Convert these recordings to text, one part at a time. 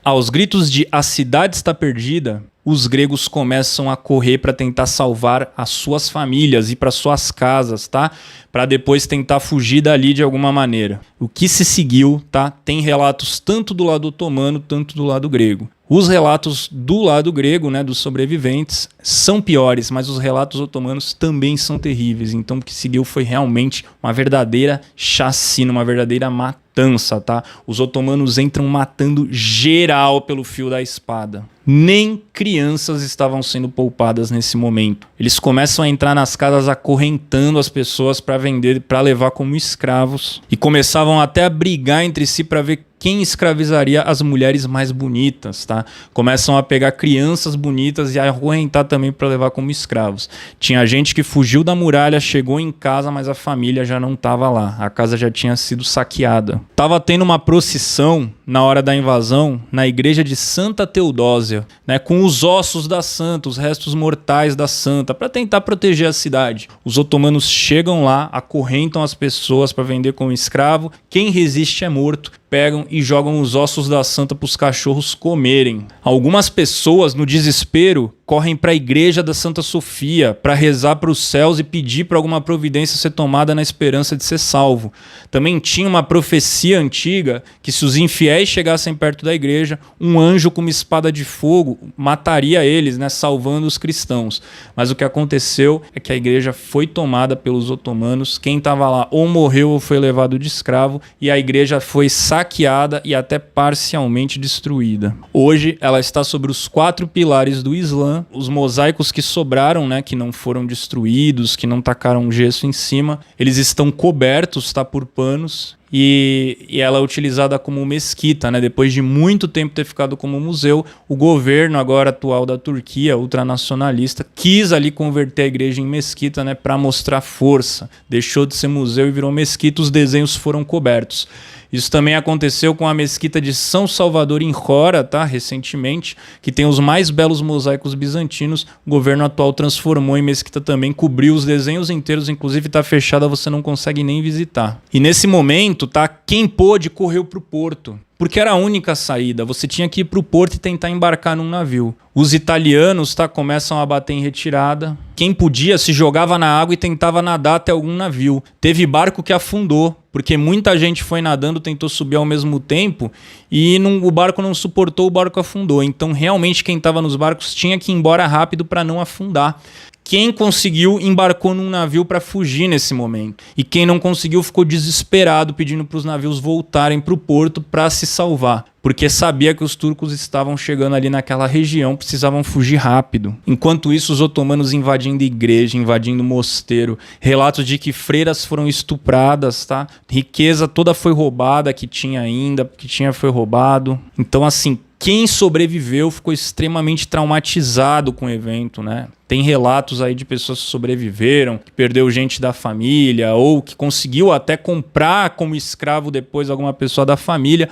Aos gritos de "a cidade está perdida", os gregos começam a correr para tentar salvar as suas famílias e para suas casas, tá? Para depois tentar fugir dali de alguma maneira. O que se seguiu, tá? Tem relatos tanto do lado otomano, tanto do lado grego. Os relatos do lado grego, né, dos sobreviventes, são piores, mas os relatos otomanos também são terríveis. Então o que seguiu foi realmente uma verdadeira chacina, uma verdadeira matança, tá? Os otomanos entram matando geral pelo fio da espada. Nem crianças estavam sendo poupadas nesse momento. Eles começam a entrar nas casas acorrentando as pessoas para vender, para levar como escravos. E começavam até a brigar entre si para ver quem escravizaria as mulheres mais bonitas, tá? Começam a pegar crianças bonitas e a acorrentar também para levar como escravos. Tinha gente que fugiu da muralha, chegou em casa, mas a família já não estava lá. A casa já tinha sido saqueada. Tava tendo uma procissão na hora da invasão na igreja de Santa Teodósia, né, com os ossos da santa, os restos mortais da santa, para tentar proteger a cidade. Os otomanos chegam lá, acorrentam as pessoas para vender como escravo. Quem resiste é morto. Pegam e jogam os ossos da santa para os cachorros comerem. Algumas pessoas, no desespero, correm para a igreja da Santa Sofia para rezar para os céus e pedir para alguma providência ser tomada na esperança de ser salvo. Também tinha uma profecia antiga que se os infiéis chegassem perto da igreja, um anjo com uma espada de fogo mataria eles, né, salvando os cristãos. Mas o que aconteceu é que a igreja foi tomada pelos otomanos, quem estava lá ou morreu ou foi levado de escravo, e a igreja foi saqueada e até parcialmente destruída. Hoje ela está sobre os 4 pilares do Islã. Os mosaicos que sobraram, né, que não foram destruídos, que não tacaram gesso em cima, eles estão cobertos, tá, por panos. E ela é utilizada como mesquita, né? Depois de muito tempo ter ficado como museu, o governo agora atual da Turquia, ultranacionalista, quis ali converter a igreja em mesquita, né, para mostrar força. Deixou de ser museu e virou mesquita, os desenhos foram cobertos. Isso também aconteceu com a mesquita de São Salvador em Hora, tá? Recentemente, que tem os mais belos mosaicos bizantinos. O governo atual transformou em mesquita também, cobriu os desenhos inteiros, inclusive está fechada, você não consegue nem visitar. E nesse momento, tá? Quem pôde correu para o porto, porque era a única saída. Você tinha que ir para o porto e tentar embarcar num navio. Os italianos, tá, começam a bater em retirada. Quem podia se jogava na água e tentava nadar até algum navio. Teve barco que afundou, porque muita gente foi nadando, tentou subir ao mesmo tempo e o barco não suportou, o barco afundou. Então realmente quem estava nos barcos tinha que ir embora rápido para não afundar. Quem conseguiu embarcou num navio para fugir nesse momento. E quem não conseguiu ficou desesperado pedindo para os navios voltarem para o porto para se salvar. Porque sabia que os turcos estavam chegando ali naquela região, precisavam fugir rápido. Enquanto isso, os otomanos invadindo igreja, invadindo mosteiro. Relatos de que freiras foram estupradas, tá? Riqueza toda foi roubada, que tinha ainda, que tinha foi roubado. Então assim, quem sobreviveu ficou extremamente traumatizado com o evento, né? Tem relatos aí de pessoas que sobreviveram, que perdeu gente da família, ou que conseguiu até comprar como escravo depois alguma pessoa da família,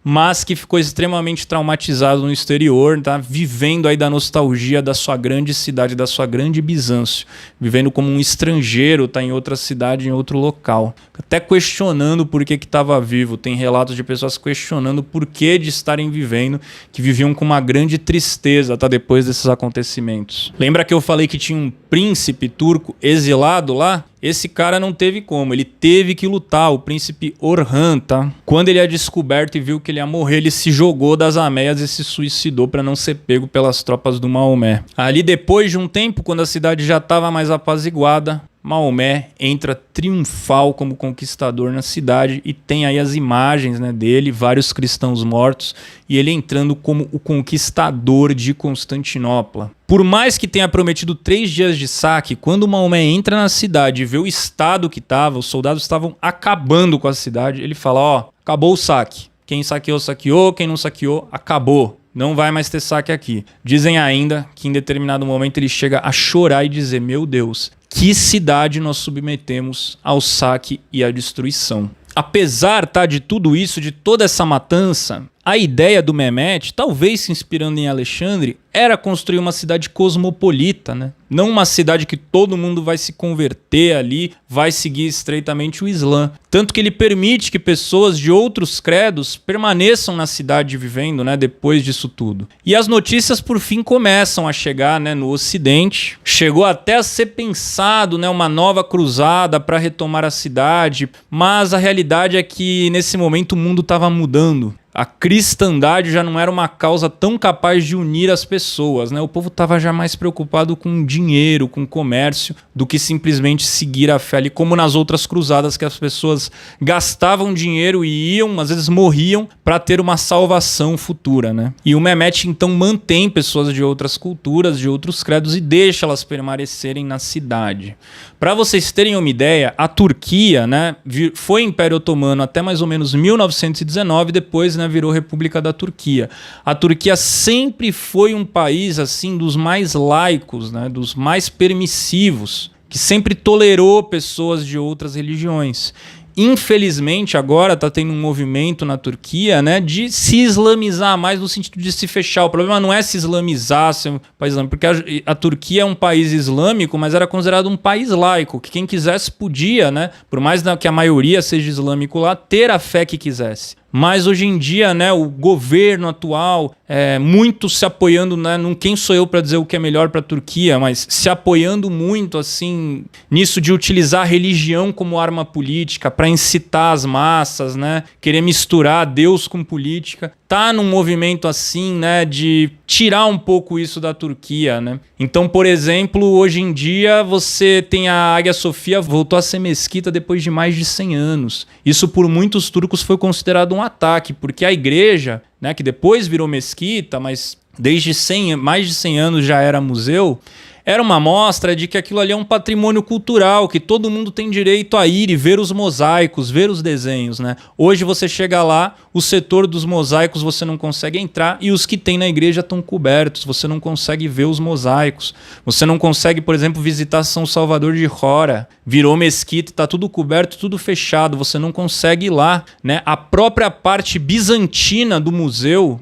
mas que ficou extremamente traumatizado no exterior, tá? Vivendo aí da nostalgia da sua grande cidade, da sua grande Bizâncio, vivendo como um estrangeiro, tá, em outra cidade, em outro local, até questionando por que estava vivo. Tem relatos de pessoas questionando por que de estarem vivendo, que viviam com uma grande tristeza, tá, depois desses acontecimentos. Lembra que eu falei que tinha um príncipe turco exilado lá? Esse cara não teve como, ele teve que lutar, o príncipe Orhan, tá? Quando ele é descoberto e viu que ele ia morrer, ele se jogou das ameias e se suicidou para não ser pego pelas tropas do Maomé. Ali depois de um tempo, quando a cidade já estava mais apaziguada, Maomé entra triunfal como conquistador na cidade e tem aí as imagens, né, dele, vários cristãos mortos, e ele entrando como o conquistador de Constantinopla. Por mais que tenha prometido 3 dias de saque, quando Maomé entra na cidade e vê o estado que estava, os soldados estavam acabando com a cidade, ele fala, ó, acabou o saque. Quem saqueou, saqueou, quem não saqueou, acabou. Não vai mais ter saque aqui. Dizem ainda que em determinado momento ele chega a chorar e dizer, meu Deus, que cidade nós submetemos ao saque e à destruição. Apesar, tá, de tudo isso, de toda essa matança, A ideia do Mehmet, talvez se inspirando em Alexandre, era construir uma cidade cosmopolita, né? Não uma cidade que todo mundo vai se converter ali, vai seguir estreitamente o Islã. Tanto que ele permite que pessoas de outros credos permaneçam na cidade vivendo, né, depois disso tudo. E as notícias, por fim, começam a chegar, né, no Ocidente. Chegou até a ser pensado, né, uma nova cruzada para retomar a cidade, mas a realidade é que nesse momento o mundo estava mudando. A cristandade já não era uma causa tão capaz de unir as pessoas, né? O povo estava já mais preocupado com dinheiro, com comércio, do que simplesmente seguir a fé ali, como nas outras cruzadas, que as pessoas gastavam dinheiro e iam, às vezes morriam, para ter uma salvação futura, né? E o Mehmet, então, mantém pessoas de outras culturas, de outros credos, e deixa elas permanecerem na cidade. Para vocês terem uma ideia, a Turquia, né, foi Império Otomano até mais ou menos 1919, depois, né, virou República da Turquia. A Turquia sempre foi um país assim dos mais laicos, né, dos mais permissivos, que sempre tolerou pessoas de outras religiões. Infelizmente, agora está tendo um movimento na Turquia, né, de se islamizar mais no sentido de se fechar. O problema não é se islamizar, ser um país islâmico, porque a Turquia é um país islâmico, mas era considerado um país laico, que quem quisesse podia, né, por mais que a maioria seja islâmico lá, ter a fé que quisesse. Mas hoje em dia, né, o governo atual, muito se apoiando, né, quem sou eu para dizer o que é melhor para a Turquia, mas se apoiando muito assim nisso de utilizar a religião como arma política para incitar as massas, né, querer misturar Deus com política. Tá num movimento assim, né, de tirar um pouco isso da Turquia, né? Então, por exemplo, hoje em dia você tem a Águia Sofia voltou a ser mesquita depois de mais de 100 anos. Isso por muitos turcos foi considerado um ataque, porque a igreja, né, que depois virou mesquita, mas desde mais de 100 anos já era museu, era uma mostra de que aquilo ali é um patrimônio cultural, que todo mundo tem direito a ir e ver os mosaicos, ver os desenhos, né? Hoje você chega lá, o setor dos mosaicos você não consegue entrar e os que tem na igreja estão cobertos, você não consegue ver os mosaicos. Você não consegue, por exemplo, visitar São Salvador de Hora, virou mesquita, está tudo coberto, tudo fechado, você não consegue ir lá, né? A própria parte bizantina do museu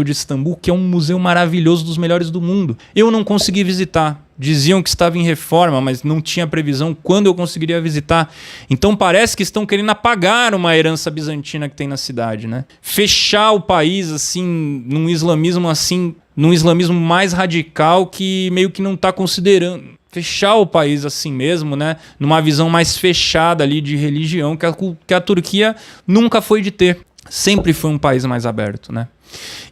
de Istambul, que é um museu maravilhoso, dos melhores do mundo, eu não consegui visitar. Diziam que estava em reforma, mas não tinha previsão quando eu conseguiria visitar. Então parece que estão querendo apagar uma herança bizantina que tem na cidade, né? Fechar o país assim, num islamismo mais radical que meio que não está considerando. Fechar o país assim mesmo, né? Numa visão mais fechada ali de religião que a Turquia nunca foi de ter. Sempre foi um país mais aberto, né?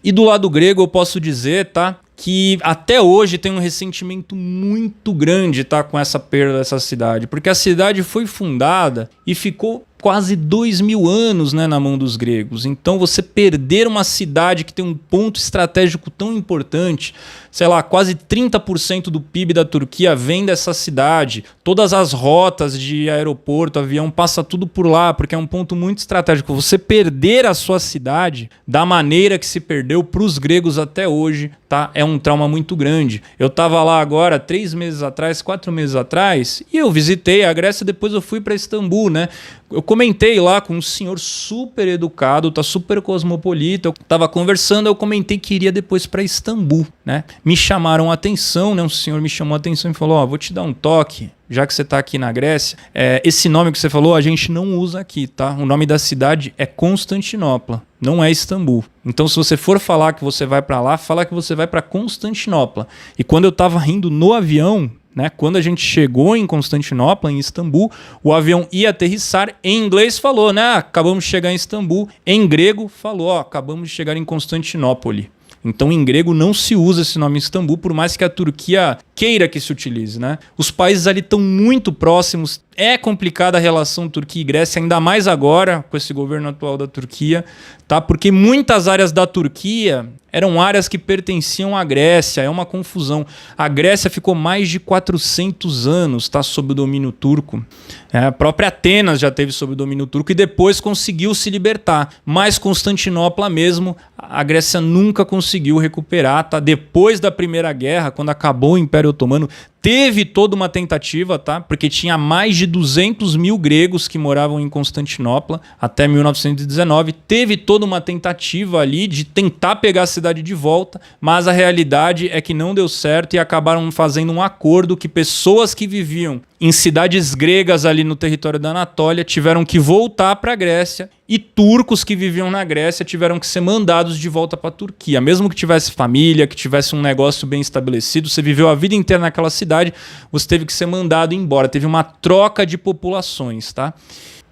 E do lado grego eu posso dizer, tá, que até hoje tem um ressentimento muito grande, tá, com essa perda dessa cidade, porque a cidade foi fundada e ficou quase 2000 anos, né, na mão dos gregos. Então você perder uma cidade que tem um ponto estratégico tão importante, sei lá, quase 30% do PIB da Turquia vem dessa cidade, todas as rotas de aeroporto, avião, passa tudo por lá, porque é um ponto muito estratégico. Você perder a sua cidade da maneira que se perdeu para os gregos até hoje, tá, é um trauma muito grande. Eu estava lá agora 4 meses atrás, e eu visitei a Grécia, depois eu fui para Istambul, né? Eu comentei lá com um senhor super educado, tá super cosmopolita. Eu tava conversando, eu comentei que iria depois para Istambul, né? Me chamaram a atenção, né? Um senhor me chamou a atenção e falou: ó, vou te dar um toque, já que você tá aqui na Grécia. Esse nome que você falou, a gente não usa aqui, tá? O nome da cidade é Constantinopla, não é Istambul. Então, se você for falar que você vai para lá, fala que você vai para Constantinopla. E quando eu tava rindo no avião, né, quando a gente chegou em Constantinopla, em Istambul, o avião ia aterrissar, em inglês falou, né, acabamos de chegar em Istambul, em grego falou, ó, acabamos de chegar em Constantinopla. Então, em grego não se usa esse nome Istambul, por mais que a Turquia queira que se utilize, né? Os países ali estão muito próximos, é complicada a relação Turquia e Grécia, ainda mais agora com esse governo atual da Turquia, tá? Porque muitas áreas da Turquia eram áreas que pertenciam à Grécia, é uma confusão. A Grécia ficou mais de 400 anos, tá, sob o domínio turco. A própria Atenas já teve sob o domínio turco e depois conseguiu se libertar. Mas Constantinopla mesmo, a Grécia nunca conseguiu recuperar, tá? Depois da Primeira Guerra, quando acabou o Império Otomano, Teve toda uma tentativa, tá? Porque tinha mais de 200 mil gregos que moravam em Constantinopla até 1919. Teve toda uma tentativa ali de tentar pegar a cidade de volta, mas a realidade é que não deu certo e acabaram fazendo um acordo que pessoas que viviam em cidades gregas ali no território da Anatólia tiveram que voltar para a Grécia e turcos que viviam na Grécia tiveram que ser mandados de volta para a Turquia. Mesmo que tivesse família, que tivesse um negócio bem estabelecido, você viveu a vida inteira naquela cidade, você teve que ser mandado embora. Teve uma troca de populações, tá?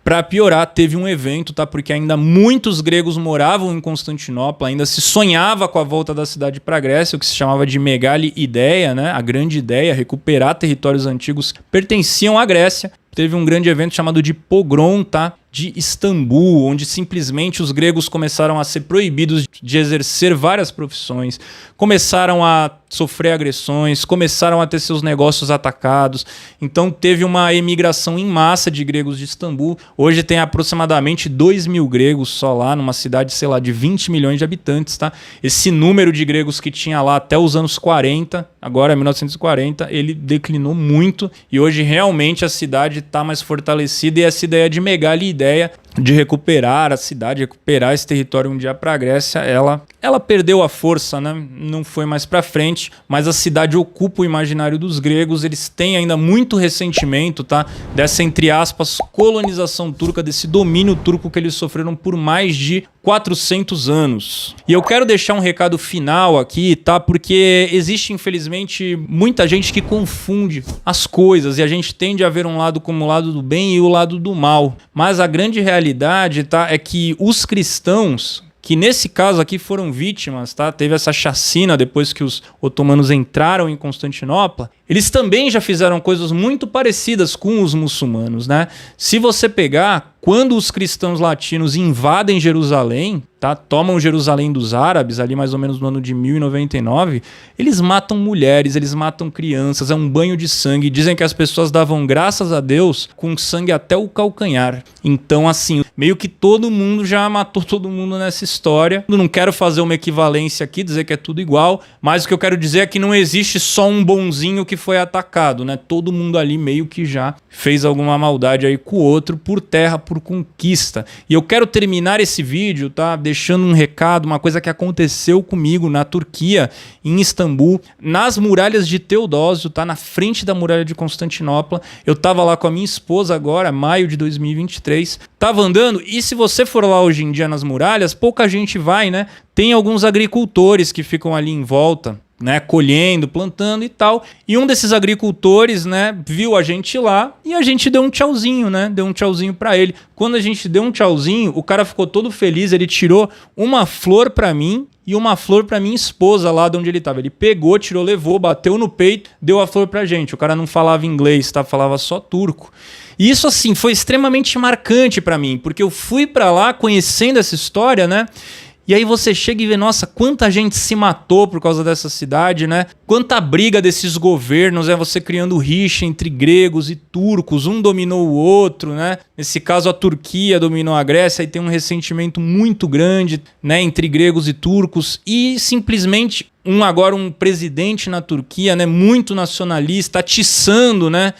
Para piorar, teve um evento, tá? Porque ainda muitos gregos moravam em Constantinopla, ainda se sonhava com a volta da cidade para a Grécia, o que se chamava de Megali Ideia, né? A grande ideia, recuperar territórios antigos que pertenciam à Grécia. Teve um grande evento chamado de Pogrom, tá? De Istambul, onde simplesmente os gregos começaram a ser proibidos de exercer várias profissões, começaram a sofrer agressões, começaram a ter seus negócios atacados. Então teve uma emigração em massa de gregos de Istambul. Hoje tem aproximadamente 2 mil gregos só lá, numa cidade, sei lá, de 20 milhões de habitantes, tá? Esse número de gregos que tinha lá até os anos 40, agora 1940, ele declinou muito e hoje realmente a cidade está mais fortalecida e essa ideia de Megali Ideia de recuperar a cidade, recuperar esse território um dia para a Grécia, ela perdeu a força, né? Não foi mais para frente, mas a cidade ocupa o imaginário dos gregos, eles têm ainda muito ressentimento, tá? Dessa, entre aspas, colonização turca, desse domínio turco que eles sofreram por mais de 400 anos. E eu quero deixar um recado final aqui, tá? Porque existe, infelizmente, muita gente que confunde as coisas e a gente tende a ver um lado como o lado do bem e o lado do mal. Mas a grande realidade, tá, é que os cristãos, que nesse caso aqui foram vítimas, tá? Teve essa chacina depois que os otomanos entraram em Constantinopla. Eles também já fizeram coisas muito parecidas com os muçulmanos, né? Se você pegar, quando os cristãos latinos invadem Jerusalém, tá? Tomam Jerusalém dos árabes, ali mais ou menos no ano de 1099, eles matam mulheres, eles matam crianças, é um banho de sangue. Dizem que as pessoas davam graças a Deus com sangue até o calcanhar. Então, assim, meio que todo mundo já matou todo mundo nessa história. Eu não quero fazer uma equivalência aqui, dizer que é tudo igual, mas o que eu quero dizer é que não existe só um bonzinho que foi atacado, né? Todo mundo ali meio que já fez alguma maldade aí com o outro, por terra, por conquista. E eu quero terminar esse vídeo, tá? Deixando um recado, uma coisa que aconteceu comigo na Turquia, em Istambul, nas muralhas de Teodósio, tá? Na frente da muralha de Constantinopla. Eu tava lá com a minha esposa agora, maio de 2023. Tava andando, e se você for lá hoje em dia nas muralhas, pouca gente vai, né? Tem alguns agricultores que ficam ali em volta, né, colhendo, plantando e tal. E um desses agricultores, né, viu a gente lá e a gente deu um tchauzinho, né? Deu um tchauzinho pra ele. Quando a gente deu um tchauzinho, o cara ficou todo feliz, ele tirou uma flor pra mim e uma flor pra minha esposa lá de onde ele tava. Ele pegou, tirou, levou, bateu no peito, deu a flor pra gente. O cara não falava inglês, tá? Falava só turco. E isso, assim, foi extremamente marcante pra mim, porque eu fui pra lá conhecendo essa história, né? E aí você chega e vê, nossa, quanta gente se matou por causa dessa cidade, né? Quanta briga desses governos, você criando rixa entre gregos e turcos, um dominou o outro, né? Nesse caso a Turquia dominou a Grécia e tem um ressentimento muito grande, né, entre gregos e turcos e simplesmente agora um presidente na Turquia, né, muito nacionalista, atiçando, né,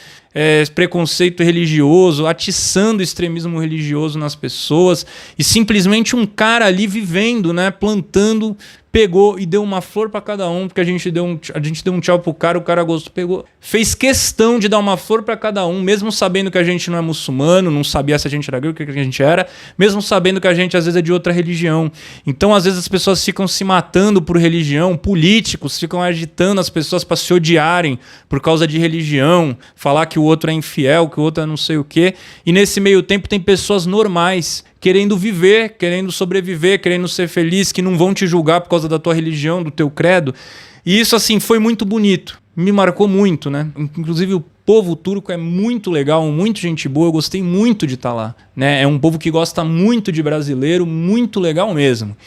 preconceito religioso, atiçando extremismo religioso nas pessoas e simplesmente um cara ali vivendo, né, plantando, pegou e deu uma flor para cada um, porque a gente deu um tchau pro cara, o cara gostou, pegou, fez questão de dar uma flor para cada um, mesmo sabendo que a gente não é muçulmano, não sabia se a gente era grego, o que a gente era, mesmo sabendo que a gente às vezes é de outra religião. Então às vezes as pessoas ficam se matando por religião, políticos ficam agitando as pessoas para se odiarem por causa de religião, falar que o outro é infiel, que o outro é não sei o quê, e nesse meio tempo tem pessoas normais querendo viver, querendo sobreviver, querendo ser feliz, que não vão te julgar por causa da tua religião, do teu credo. E isso, assim, foi muito bonito. Me marcou muito, né? Inclusive, o povo turco é muito legal, muito gente boa. Eu gostei muito de estar lá, né? É um povo que gosta muito de brasileiro, muito legal mesmo.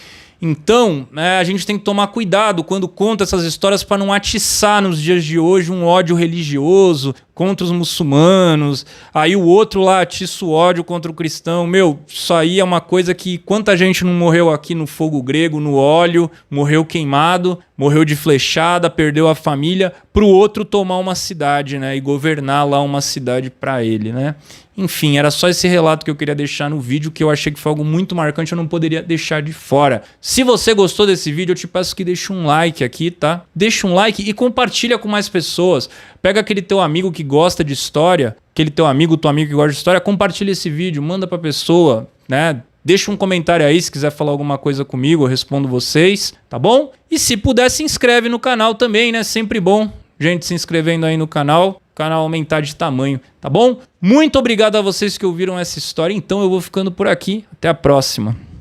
Então, a gente tem que tomar cuidado quando conta essas histórias para não atiçar nos dias de hoje um ódio religioso, contra os muçulmanos, aí o outro lá atiça o ódio contra o cristão. Meu, isso aí é uma coisa que quanta gente não morreu aqui no fogo grego, no óleo, morreu queimado, morreu de flechada, perdeu a família, pro outro tomar uma cidade, né, e governar lá uma cidade para ele, né? Enfim, era só esse relato que eu queria deixar no vídeo, que eu achei que foi algo muito marcante, eu não poderia deixar de fora. Se você gostou desse vídeo, eu te peço que deixe um like aqui, tá? Deixa um like e compartilha com mais pessoas. Pega aquele teu amigo que gosta de história, aquele tua amigo que gosta de história, compartilha esse vídeo, manda pra pessoa, né? Deixa um comentário aí se quiser falar alguma coisa comigo, eu respondo vocês, tá bom? E se puder, se inscreve no canal também, né? Sempre bom gente se inscrevendo aí no canal. Canal aumentar de tamanho, tá bom? Muito obrigado a vocês que ouviram essa história, então eu vou ficando por aqui. Até a próxima.